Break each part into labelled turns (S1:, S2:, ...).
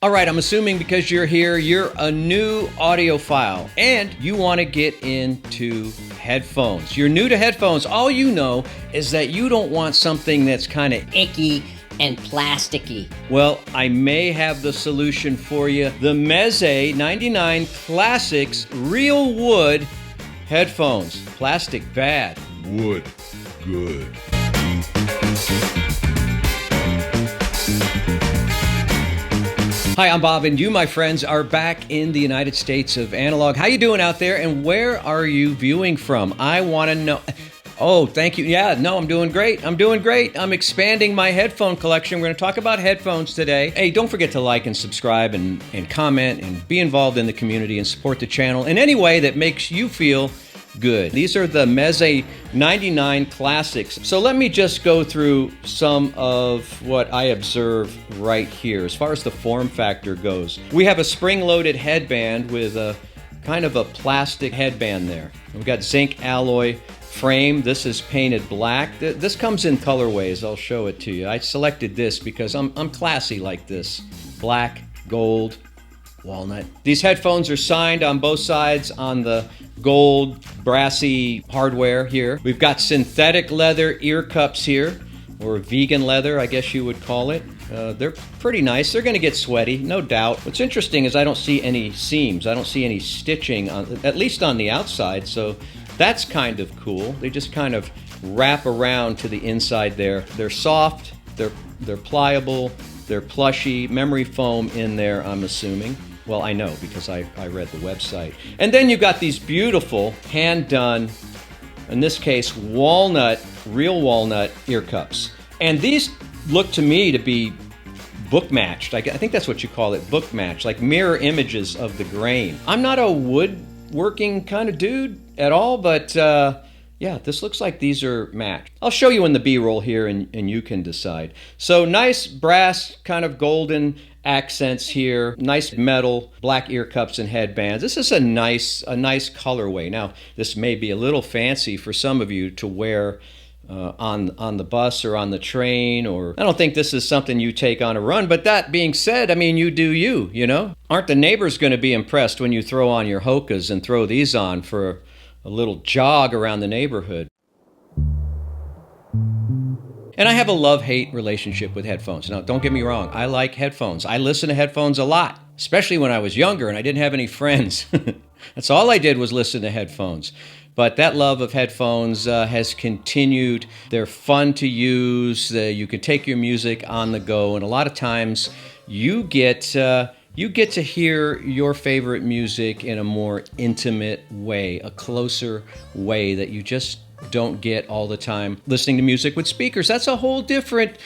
S1: All right, I'm assuming because you're here, you're a new audiophile and you want to get into headphones. You're new to headphones. All you know is that you don't want something that's kind of
S2: icky and plasticky.
S1: Well, I may have the solution for you. The Meze 99 Classics Real Wood Headphones. Plastic bad.
S3: Wood good.
S1: Hi, I'm Bob, and you, my friends, are back in the United States of analog. How you doing out there, and where are you viewing from? I want to know. Oh, thank you. Yeah, no, I'm doing great. I'm expanding my headphone collection. We're going to talk about headphones today. Hey, don't forget to like and subscribe and comment and be involved in the community and support the channel in any way that makes you feel good. These are the Meze 99 Classics. So let me just go through some of what I observe right here as far as the form factor goes. We have a spring-loaded headband with a kind of a plastic headband there. We've got zinc alloy frame. This is painted black. This comes in colorways. I'll show it to you. I selected this because I'm classy like this. Black, gold, walnut. These headphones are signed on both sides on the gold brassy hardware here. We've got synthetic leather ear cups here, or vegan leather, I guess you would call it. They're pretty nice. They're going to get sweaty, no doubt. What's interesting is I don't see any seams. I don't see any stitching, at least on the outside, so that's kind of cool. They just kind of wrap around to the inside there. They're soft, they're pliable, they're plushy, memory foam in there, I'm assuming. Well, I know because I read the website. And then you've got these beautiful hand-done, in this case, walnut, real walnut ear cups. And these look to me to be book matched. I think that's what you call it, book matched, like mirror images of the grain. I'm not a woodworking kind of dude at all, but yeah, this looks like these are matched. I'll show you in the B-roll here and you can decide. So nice brass, kind of golden accents here, nice metal, black ear cups and headbands. This is a nice colorway. Now, this may be a little fancy for some of you to wear on the bus or on the train, or I don't think this is something you take on a run, but that being said, I mean, you do you know? Aren't the neighbors going to be impressed when you throw on your Hokas and throw these on for a little jog around the neighborhood? And I have a love-hate relationship with headphones. Now, don't get me wrong. I like headphones. I listen to headphones a lot, especially when I was younger and I didn't have any friends. That's all I did was listen to headphones. But that love of headphones has continued. They're fun to use. You can take your music on the go, and a lot of times you get to hear your favorite music in a more intimate way, a closer way that you just don't get all the time listening to music with speakers. That's a whole different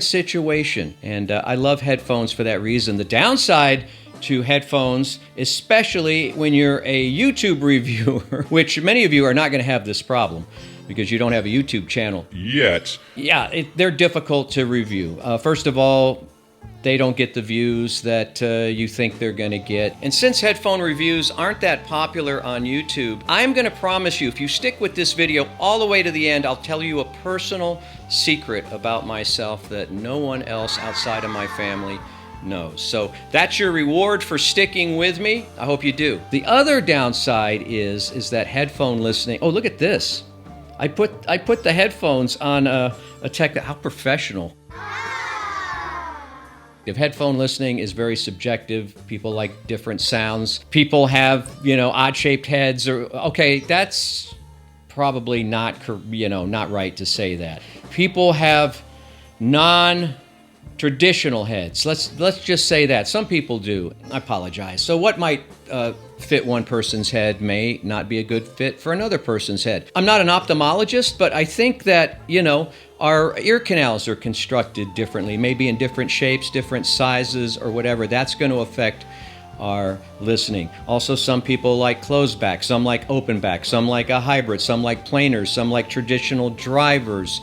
S1: situation. And I love headphones for that reason. The downside to headphones, especially when you're a YouTube reviewer, which many of you are not going to have this problem because you don't have a YouTube channel
S3: Yet.
S1: Yeah, they're difficult to review. First of all, they don't get the views that you think they're going to get. And since headphone reviews aren't that popular on YouTube, I'm going to promise you, if you stick with this video all the way to the end, I'll tell you a personal secret about myself that no one else outside of my family knows. So that's your reward for sticking with me. I hope you do. The other downside is that headphone listening. Oh, look at this. I put the headphones on a tech. How professional. If headphone listening is very subjective, people like different sounds. People have, odd-shaped heads, or okay, that's probably not right to say that. People have non-traditional heads. Let's just say that. Some people do. I apologize. So what might fit one person's head may not be a good fit for another person's head. I'm not an ophthalmologist, but I think that, our ear canals are constructed differently, maybe in different shapes, different sizes, or whatever. That's going to affect our listening. Also, some people like closed back, some like open back, some like a hybrid, some like planars, some like traditional drivers,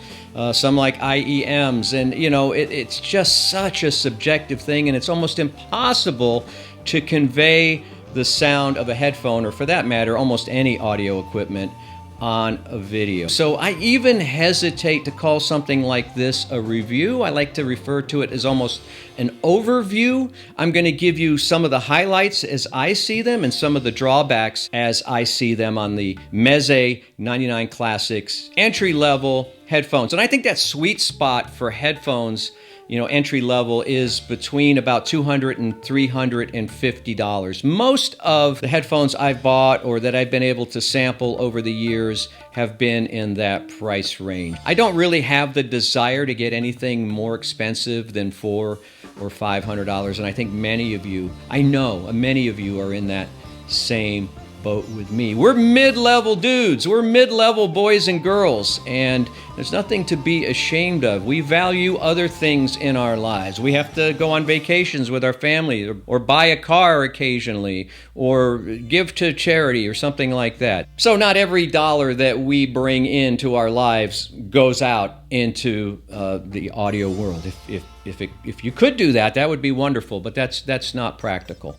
S1: some like IEMs, and it's just such a subjective thing, and it's almost impossible to convey the sound of a headphone, or for that matter, almost any audio equipment, on a video. So I even hesitate to call something like this a review. I like to refer to it as almost an overview. I'm going to give you some of the highlights as I see them and some of the drawbacks as I see them on the Meze 99 Classics entry-level headphones. And I think that sweet spot for headphones, entry level, is between about $200 and $350. Most of the headphones I've bought or that I've been able to sample over the years have been in that price range. I don't really have the desire to get anything more expensive than $400 or $500, and I think many of you are in that same boat with me. We're mid-level dudes. We're mid-level boys and girls, and there's nothing to be ashamed of. We value other things in our lives. We have to go on vacations with our family, or buy a car occasionally, or give to charity or something like that. So not every dollar that we bring into our lives goes out into the audio world. If you could do that, that would be wonderful, but that's not practical.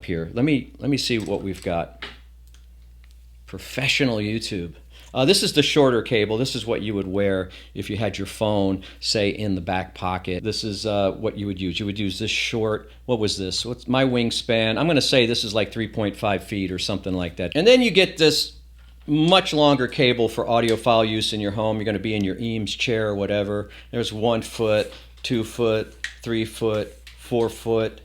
S1: Here, let me see what we've got. Professional YouTube. This is the shorter cable. This is what you would wear if you had your phone, say, in the back pocket. This is what you would use. You would use this short. What was this? What's my wingspan? I'm going to say this is like 3.5 feet or something like that. And then you get this much longer cable for audiophile use in your home. You're going to be in your ohms chair or whatever. There's 1 foot, 2 foot, 3 foot, 4 foot.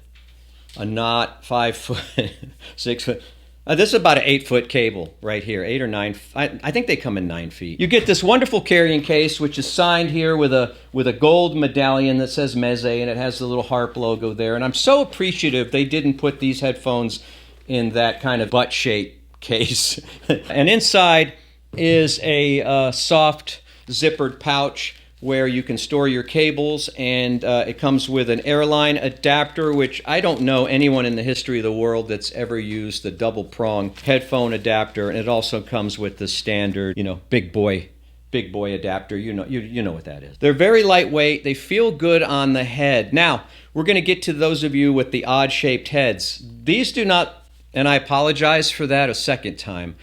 S1: A knot, 5 foot, 6 foot. This is about an 8-foot cable right here, 8 or 9. I think they come in 9 feet. You get this wonderful carrying case, which is signed here with a gold medallion that says Meze, and it has the little harp logo there. And I'm so appreciative they didn't put these headphones in that kind of butt-shaped case. And inside is a soft zippered pouch where you can store your cables, and it comes with an airline adapter, which I don't know anyone in the history of the world that's ever used the double prong headphone adapter. And it also comes with the standard, big boy adapter. You know what that is. They're very lightweight. They feel good on the head. Now, we're going to get to those of you with the odd shaped heads. These do not, and I apologize for that a second time.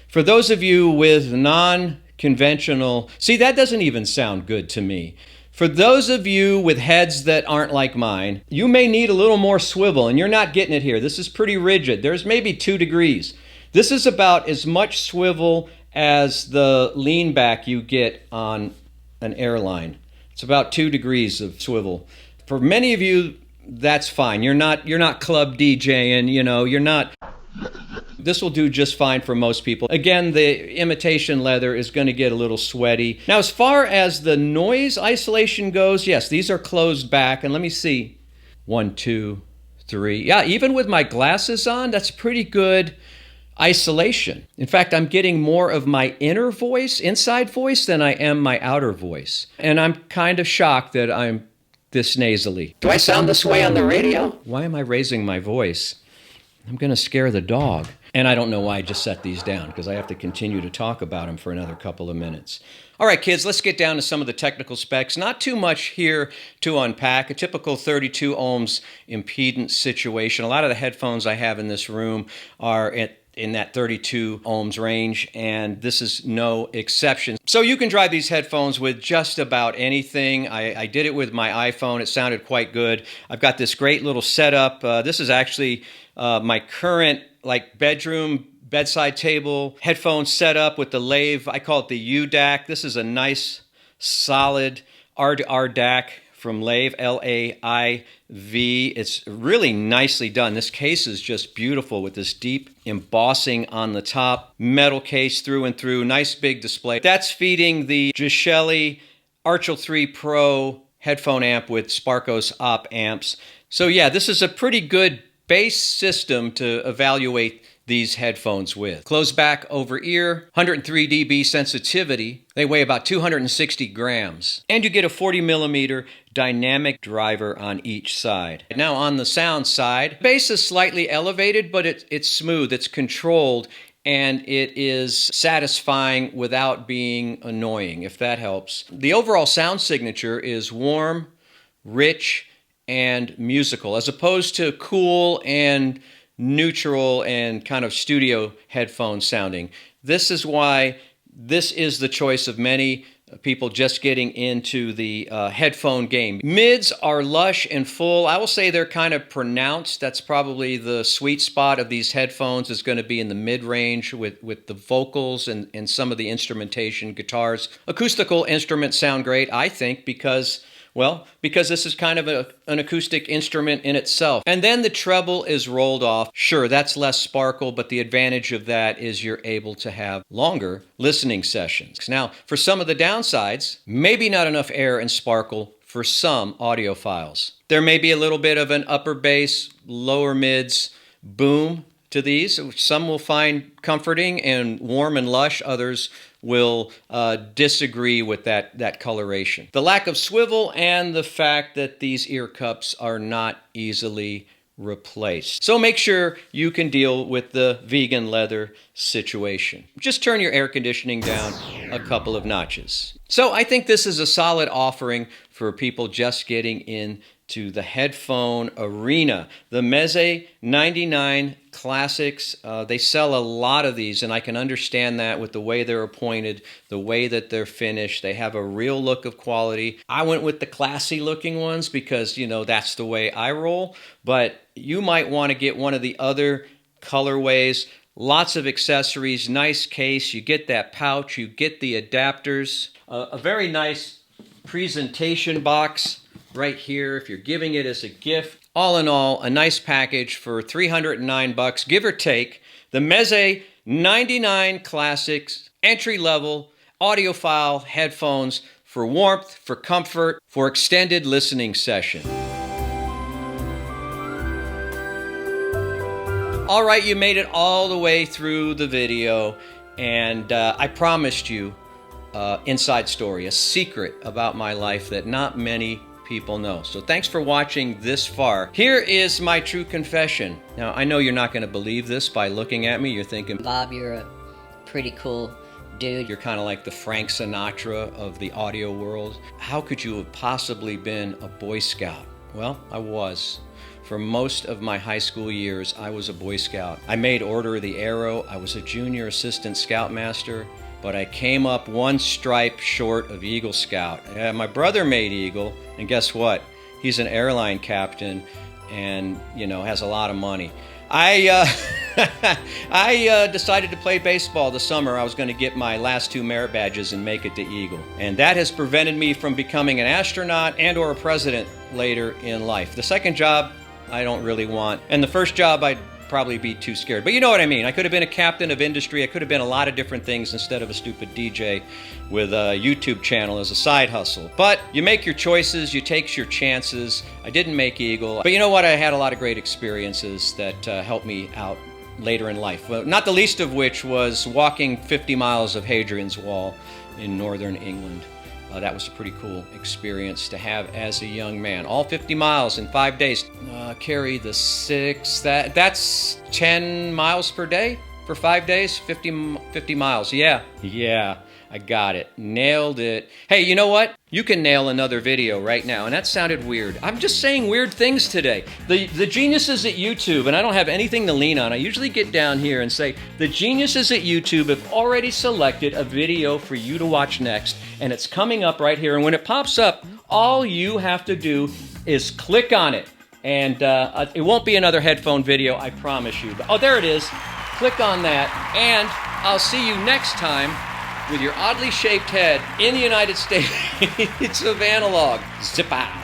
S1: For those of you with non-conventional, see, that doesn't even sound good to me. For those of you with heads that aren't like mine, you may need a little more swivel, and you're not getting it here. This is pretty rigid. There's maybe 2 degrees. This is about as much swivel as the lean back you get on an airline. It's about 2 degrees of swivel. For many of you, that's fine. You're not club DJing, you're not. This will do just fine for most people. Again, the imitation leather is going to get a little sweaty. Now, as far as the noise isolation goes, yes, these are closed back. And let me see. 1, 2, 3. Yeah, even with my glasses on, that's pretty good isolation. In fact, I'm getting more of my inner voice, inside voice, than I am my outer voice. And I'm kind of shocked that I'm this nasally.
S2: Do I sound this way on the radio?
S1: Why am I raising my voice? I'm going to scare the dog. And I don't know why I just set these down, because I have to continue to talk about them for another couple of minutes. All right, kids, let's get down to some of the technical specs. Not too much here to unpack. A typical 32 ohms impedance situation. A lot of the headphones I have in this room are in that 32 ohms range, and this is no exception. So you can drive these headphones with just about anything. I did it with my iPhone. It sounded quite good. I've got this great little setup. This is actually my current bedroom bedside table headphone setup with the Lave. I call it the UDAC. This is a nice solid R-to-R DAC from Lave, L-A-I-V. It's really nicely done. This case is just beautiful with this deep embossing on the top, metal case through and through, nice big display. That's feeding the Gishelli Archel 3 Pro headphone amp with Sparkos op amps. So yeah, this is a pretty good base system to evaluate these headphones with. Closed back over ear, 103 dB sensitivity. They weigh about 260 grams. And you get a 40 millimeter dynamic driver on each side. Now on the sound side, bass is slightly elevated, but it's smooth, it's controlled, and it is satisfying without being annoying, if that helps. The overall sound signature is warm, rich, and musical, as opposed to cool and neutral and kind of studio headphone sounding. This is why this is the choice of many people just getting into the headphone game. Mids are lush and full. I will say they're kind of pronounced. That's probably the sweet spot of these headphones, is going to be in the mid-range with the vocals and some of the instrumentation, guitars. Acoustical instruments sound great, I think, because this is kind of an acoustic instrument in itself. And then the treble is rolled off. Sure, that's less sparkle, but the advantage of that is you're able to have longer listening sessions. Now, for some of the downsides, maybe not enough air and sparkle for some audiophiles. There may be a little bit of an upper bass, lower mids boom to these. Some will find comforting and warm and lush. Others will disagree with that coloration. The lack of swivel and the fact that these ear cups are not easily replaced. So make sure you can deal with the vegan leather situation. Just turn your air conditioning down a couple of notches. So I think this is a solid offering for people just getting into the headphone arena. The Meze 99 Classics, they sell a lot of these, and I can understand that with the way they're appointed, the way that they're finished. They have a real look of quality. I went with the classy looking ones because, that's the way I roll, but you might want to get one of the other colorways. Lots of accessories, nice case. You get that pouch, you get the adapters, a very nice presentation box right here if you're giving it as a gift. All in all, a nice package for $309, give or take. The Meze 99 Classics, entry-level audiophile headphones for warmth, for comfort, for extended listening session. All right, you made it all the way through the video, and I promised you inside story, a secret about my life that not many people know. So thanks for watching this far. Here is my true confession. Now, I know you're not going to believe this by looking at me. You're thinking,
S2: Bob, you're a pretty cool dude.
S1: You're kind of like the Frank Sinatra of the audio world. How could you have possibly been a Boy Scout? Well, I was. For most of my high school years, I was a Boy Scout. I made Order of the Arrow. I was a junior assistant scoutmaster, but I came up one stripe short of Eagle Scout. My brother made Eagle, and guess what? He's an airline captain and, has a lot of money. I decided to play baseball the summer. I was going to get my last 2 merit badges and make it to Eagle. And that has prevented me from becoming an astronaut and or a president later in life. The second job, I don't really want. And the first job, I'd probably be too scared. But you know what I mean. I could have been a captain of industry. I could have been a lot of different things instead of a stupid DJ with a YouTube channel as a side hustle. But you make your choices, you take your chances. I didn't make Eagle. But you know what? I had a lot of great experiences that helped me out later in life. Well, not the least of which was walking 50 miles of Hadrian's Wall in northern England. That was a pretty cool experience to have as a young man. All 50 miles in 5 days. Carry the 6, that's 10 miles per day for 5 days, 50 miles. Yeah, I got it. Nailed it. Hey, you know what? You can nail another video right now, and that sounded weird. I'm just saying weird things today. The geniuses at YouTube, and I don't have anything to lean on. I usually get down here and say, the geniuses at YouTube have already selected a video for you to watch next, and it's coming up right here. And when it pops up, all you have to do is click on it. And it won't be another headphone video, I promise you. But, oh, there it is. Click on that, and I'll see you next time with your oddly shaped head in the United States of analog. Zip out.